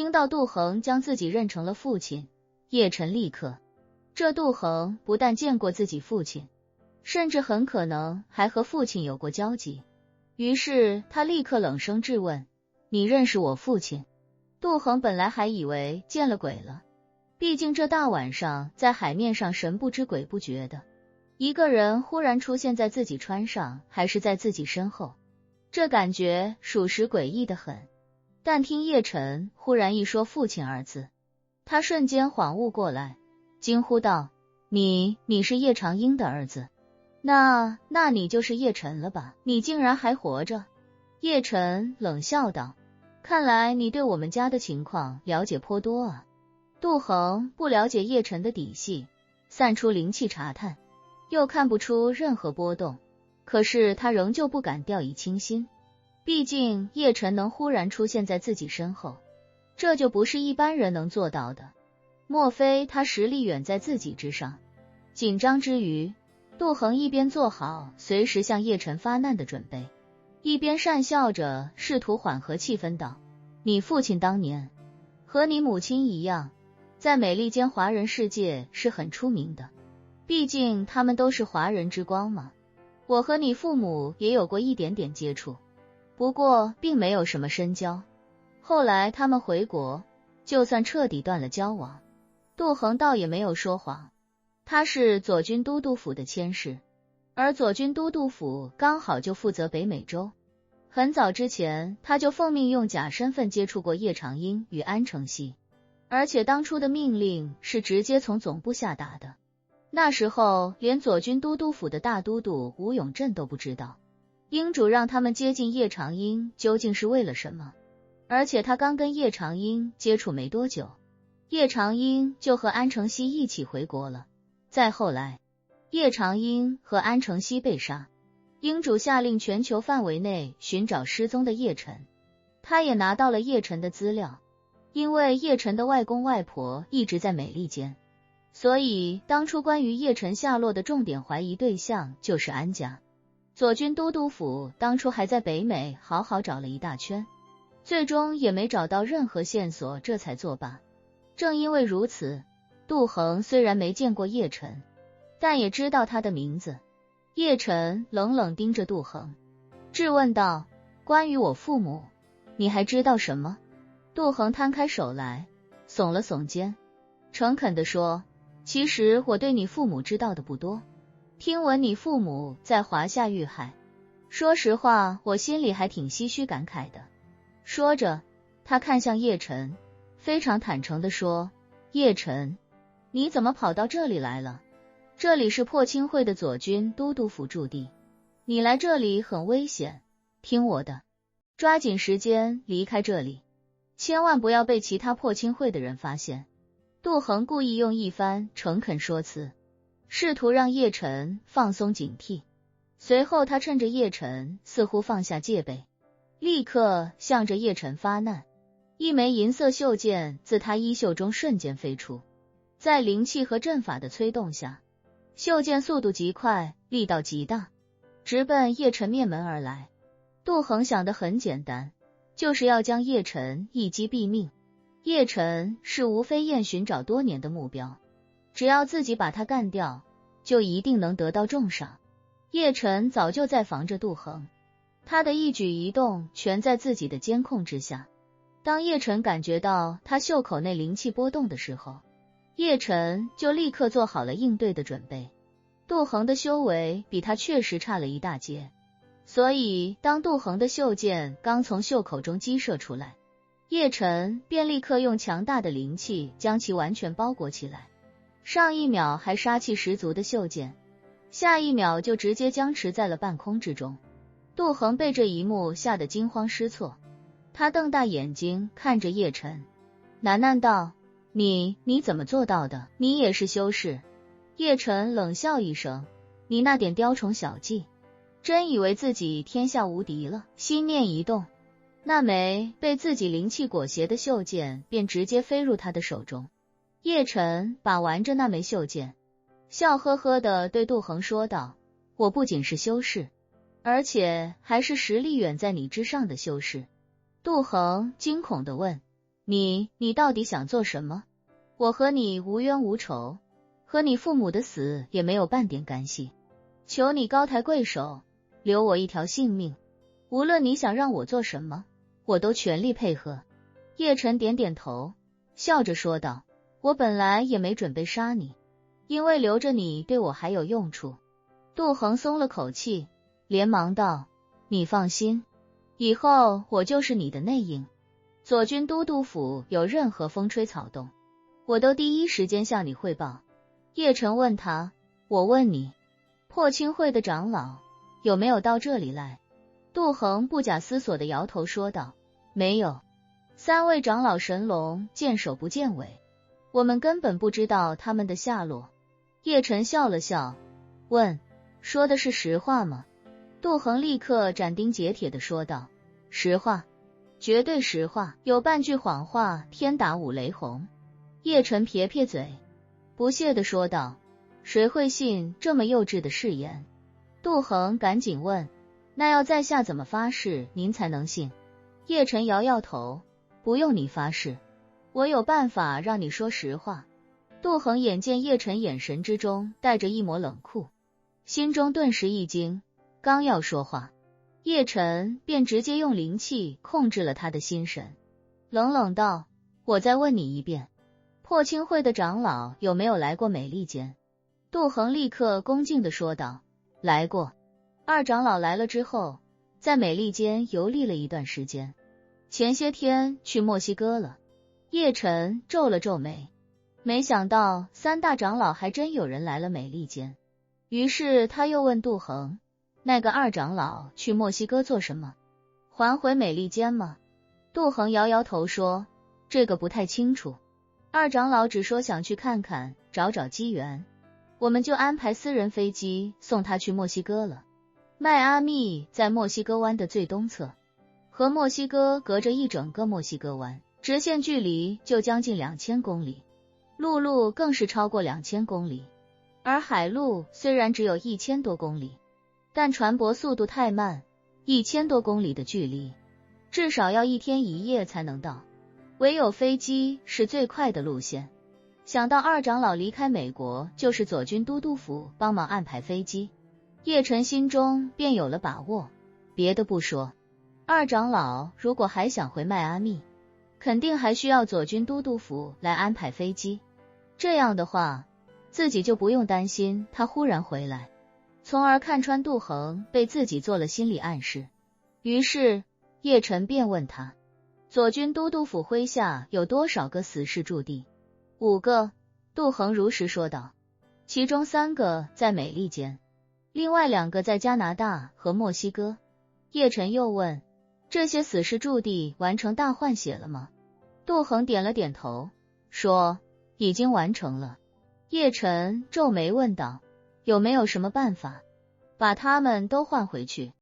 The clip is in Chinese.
听到杜恒将自己认成了父亲，叶晨立刻，这杜恒不但见过自己父亲，甚至很可能还和父亲有过交集。于是他立刻冷声质问：你认识我父亲？杜恒本来还以为见了鬼了，毕竟这大晚上在海面上神不知鬼不觉的，一个人忽然出现在自己船上，还是在自己身后，这感觉属实诡异的很。但听叶晨忽然一说父亲二字，他瞬间恍悟过来，惊呼道：你是叶长英的儿子？那你就是叶晨了吧？你竟然还活着？叶晨冷笑道：看来你对我们家的情况了解颇多啊。杜恒不了解叶晨的底细，散出灵气查探，又看不出任何波动，可是他仍旧不敢掉以轻心，毕竟叶晨能忽然出现在自己身后，这就不是一般人能做到的，莫非他实力远在自己之上？紧张之余，杜恒一边做好随时向叶晨发难的准备，一边讪笑着试图缓和气氛道：你父亲当年和你母亲一样，在美利坚华人世界是很出名的，毕竟他们都是华人之光嘛。我和你父母也有过一点点接触，不过并没有什么深交，后来他们回国，就算彻底断了交往。杜恒倒也没有说谎，他是左军都督府的佥事，而左军都督府刚好就负责北美洲。很早之前他就奉命用假身份接触过叶长英与安承熙，而且当初的命令是直接从总部下达的，那时候连左军都督府的大都督吴永镇都不知道英主让他们接近叶长英究竟是为了什么。而且他刚跟叶长英接触没多久，叶长英就和安承熙一起回国了。再后来，叶长英和安承熙被杀，英主下令全球范围内寻找失踪的叶晨，他也拿到了叶晨的资料，因为叶晨的外公外婆一直在美利坚，所以当初关于叶晨下落的重点怀疑对象就是安家。左军都督府当初还在北美好好找了一大圈，最终也没找到任何线索，这才作罢。正因为如此，杜恒虽然没见过叶晨，但也知道他的名字。叶晨冷冷盯着杜恒，质问道：关于我父母，你还知道什么？杜恒摊开手来，耸了耸肩，诚恳地说：其实我对你父母知道的不多，听闻你父母在华夏遇害，说实话我心里还挺唏嘘感慨的。说着，他看向叶晨，非常坦诚地说：叶晨，你怎么跑到这里来了？这里是破清会的左军都督府驻地，你来这里很危险，听我的，抓紧时间离开这里，千万不要被其他破清会的人发现。杜恒故意用一番诚恳说辞，试图让叶晨放松警惕。随后他趁着叶晨似乎放下戒备，立刻向着叶晨发难，一枚银色袖剑自他衣袖中瞬间飞出，在灵气和阵法的催动下，袖剑速度极快，力道极大，直奔叶晨面门而来。杜恒想得很简单，就是要将叶晨一击毙命。叶晨是吴飞燕寻找多年的目标，只要自己把他干掉，就一定能得到重赏。叶晨早就在防着杜恒，他的一举一动全在自己的监控之下。当叶晨感觉到他袖口内灵气波动的时候，叶晨就立刻做好了应对的准备。杜恒的修为比他确实差了一大截，所以当杜恒的袖剑刚从袖口中激射出来，叶晨便立刻用强大的灵气将其完全包裹起来。上一秒还杀气十足的袖剑，下一秒就直接僵持在了半空之中。杜恒被这一幕吓得惊慌失措，他瞪大眼睛看着叶晨，喃喃道：你怎么做到的？你也是修士？叶晨冷笑一声：你那点雕虫小技，真以为自己天下无敌了？心念一动，那枚被自己灵气裹挟的袖剑便直接飞入他的手中。叶晨把玩着那枚袖剑，笑呵呵地对杜恒说道：我不仅是修士，而且还是实力远在你之上的修士。杜恒惊恐地问：你到底想做什么？我和你无冤无仇，和你父母的死也没有半点干系，求你高抬贵手，留我一条性命。无论你想让我做什么，我都全力配合。叶晨点点头，笑着说道，我本来也没准备杀你，因为留着你对我还有用处。杜恒松了口气，连忙道，你放心，以后我就是你的内应，左军都督府有任何风吹草动，我都第一时间向你汇报。叶晨问他，我问你，破清会的长老有没有到这里来？杜恒不假思索地摇头说道，没有，3位长老神龙见首不见尾，我们根本不知道他们的下落。叶晨笑了笑，问，说的是实话吗？杜恒立刻斩钉截铁地说道，实话，绝对实话，有半句谎话，天打五雷轰。叶晨撇撇嘴，不屑地说道，谁会信这么幼稚的誓言？杜恒赶紧问，那要在下怎么发誓您才能信？叶晨摇摇头，不用你发誓，我有办法让你说实话。杜恒眼见叶晨眼神之中带着一抹冷酷，心中顿时一惊，刚要说话，叶晨便直接用灵气控制了他的心神，冷冷道，我再问你一遍，破清会的长老有没有来过美利坚？杜恒立刻恭敬地说道，来过。2长老来了之后，在美利坚游历了一段时间，前些天去墨西哥了。叶晨皱了皱眉，没想到3大长老还真有人来了美利坚，于是他又问杜恒，那个2长老去墨西哥做什么？还回美利坚吗？杜恒摇摇头说，这个不太清楚，2长老只说想去看看，找找机缘，我们就安排私人飞机送他去墨西哥了。迈阿密在墨西哥湾的最东侧，和墨西哥隔着一整个墨西哥湾，直线距离就将近2000公里，陆路更是超过2000公里，而海路虽然只有1000多公里，但船舶速度太慢，1000多公里的距离至少要1天1夜才能到，唯有飞机是最快的路线。想到2长老离开美国就是左军都督府帮忙安排飞机，叶晨心中便有了把握。别的不说，2长老如果还想回迈阿密，肯定还需要左军都督府来安排飞机，这样的话自己就不用担心他忽然回来，从而看穿杜恒被自己做了心理暗示。于是叶晨便问他，左军都督府麾下有多少个死士驻地？5个，杜恒如实说道，其中3个在美利坚，另外2个在加拿大和墨西哥。叶晨又问，这些死士驻地完成大换血了吗？杜恒点了点头，说已经完成了。叶晨皱眉问道，有没有什么办法把他们都换回去？